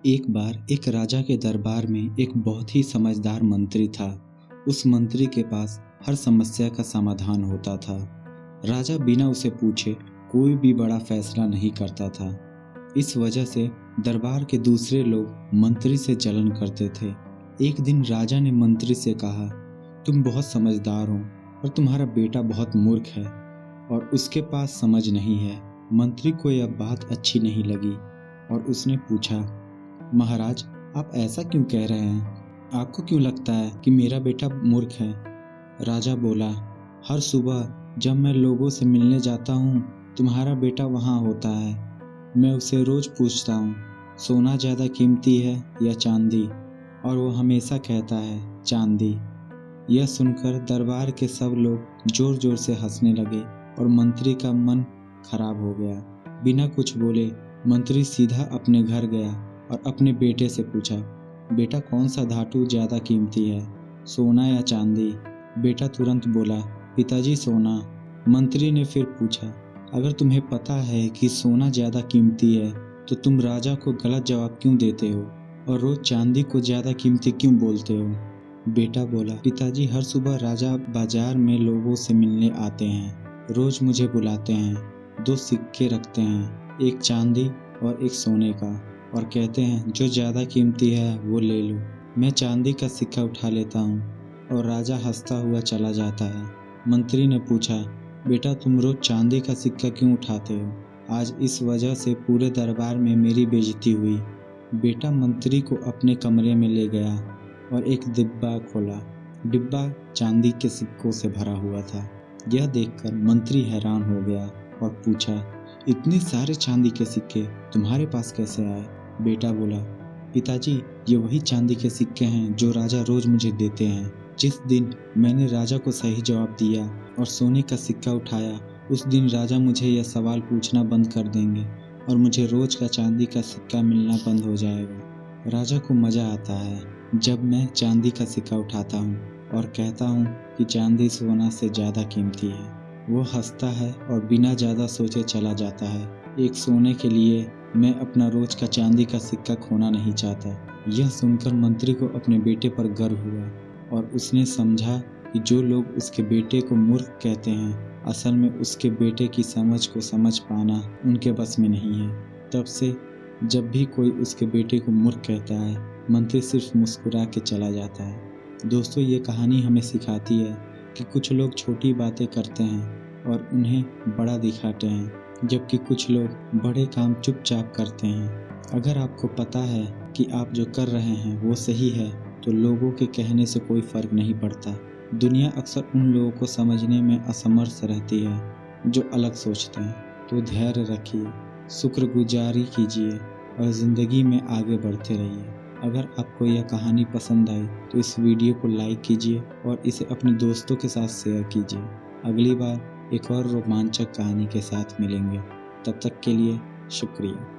एक बार एक राजा के दरबार में एक बहुत ही समझदार मंत्री था। उस मंत्री के पास हर समस्या का समाधान होता था। राजा बिना उसे पूछे कोई भी बड़ा फैसला नहीं करता था। इस वजह से दरबार के दूसरे लोग मंत्री से जलन करते थे। एक दिन राजा ने मंत्री से कहा, तुम बहुत समझदार हो और तुम्हारा बेटा बहुत मूर्ख है और उसके पास समझ नहीं है। मंत्री को यह बात अच्छी नहीं लगी और उसने पूछा, महाराज, आप ऐसा क्यों कह रहे हैं? आपको क्यों लगता है कि मेरा बेटा मूर्ख है? राजा बोला, हर सुबह जब मैं लोगों से मिलने जाता हूँ, तुम्हारा बेटा वहाँ होता है। मैं उसे रोज पूछता हूँ, सोना ज़्यादा कीमती है या चांदी? और वो हमेशा कहता है, चांदी। यह सुनकर दरबार के सब लोग जोर जोर से हंसने लगे और मंत्री का मन खराब हो गया। बिना कुछ बोले मंत्री सीधा अपने घर गया और अपने बेटे से पूछा, बेटा, कौन सा धातु ज़्यादा कीमती है, सोना या चांदी? बेटा तुरंत बोला, पिताजी, सोना। मंत्री ने फिर पूछा, अगर तुम्हें पता है कि सोना ज़्यादा कीमती है तो तुम राजा को गलत जवाब क्यों देते हो और रोज़ चांदी को ज़्यादा कीमती क्यों बोलते हो? बेटा बोला, पिताजी, हर सुबह राजा बाजार में लोगों से मिलने आते हैं। रोज़ मुझे बुलाते हैं, 2 सिक्के रखते हैं, एक चांदी और एक सोने का, और कहते हैं जो ज़्यादा कीमती है वो ले लो। मैं चांदी का सिक्का उठा लेता हूँ और राजा हंसता हुआ चला जाता है। मंत्री ने पूछा, बेटा, तुम रोज़ चांदी का सिक्का क्यों उठाते हो? आज इस वजह से पूरे दरबार में मेरी बेइज्जती हुई। बेटा मंत्री को अपने कमरे में ले गया और एक डिब्बा खोला। डिब्बा चांदी के सिक्कों से भरा हुआ था। यह देखकर मंत्री हैरान हो गया और पूछा, इतने सारे चांदी के सिक्के तुम्हारे पास कैसे आए? बेटा बोला, पिताजी, ये वही चांदी के सिक्के हैं जो राजा रोज मुझे देते हैं। जिस दिन मैंने राजा को सही जवाब दिया और सोने का सिक्का उठाया, उस दिन राजा मुझे यह सवाल पूछना बंद कर देंगे और मुझे रोज का चांदी का सिक्का मिलना बंद हो जाएगा। राजा को मज़ा आता है जब मैं चांदी का सिक्का उठाता हूँ और कहता हूँ कि चांदी सोना से ज़्यादा कीमती है। वो हंसता है और बिना ज़्यादा सोचे चला जाता है। एक सोने के लिए मैं अपना रोज का चांदी का सिक्का खोना नहीं चाहता। यह सुनकर मंत्री को अपने बेटे पर गर्व हुआ और उसने समझा कि जो लोग उसके बेटे को मूर्ख कहते हैं, असल में उसके बेटे की समझ को समझ पाना उनके बस में नहीं है। तब से जब भी कोई उसके बेटे को मूर्ख कहता है, मंत्री सिर्फ मुस्कुरा के चला जाता है। दोस्तों, ये कहानी हमें सिखाती है कि कुछ लोग छोटी बातें करते हैं और उन्हें बड़ा दिखाते हैं, जबकि कुछ लोग बड़े काम चुपचाप करते हैं। अगर आपको पता है कि आप जो कर रहे हैं वो सही है, तो लोगों के कहने से कोई फ़र्क नहीं पड़ता। दुनिया अक्सर उन लोगों को समझने में असमर्थ रहती है जो अलग सोचते हैं। तो धैर्य रखिए, शुक्रगुजारी कीजिए और ज़िंदगी में आगे बढ़ते रहिए। अगर आपको यह कहानी पसंद आई तो इस वीडियो को लाइक कीजिए और इसे अपने दोस्तों के साथ शेयर कीजिए। अगली बार एक और रोमांचक कहानी के साथ मिलेंगे। तब तक के लिए शुक्रिया।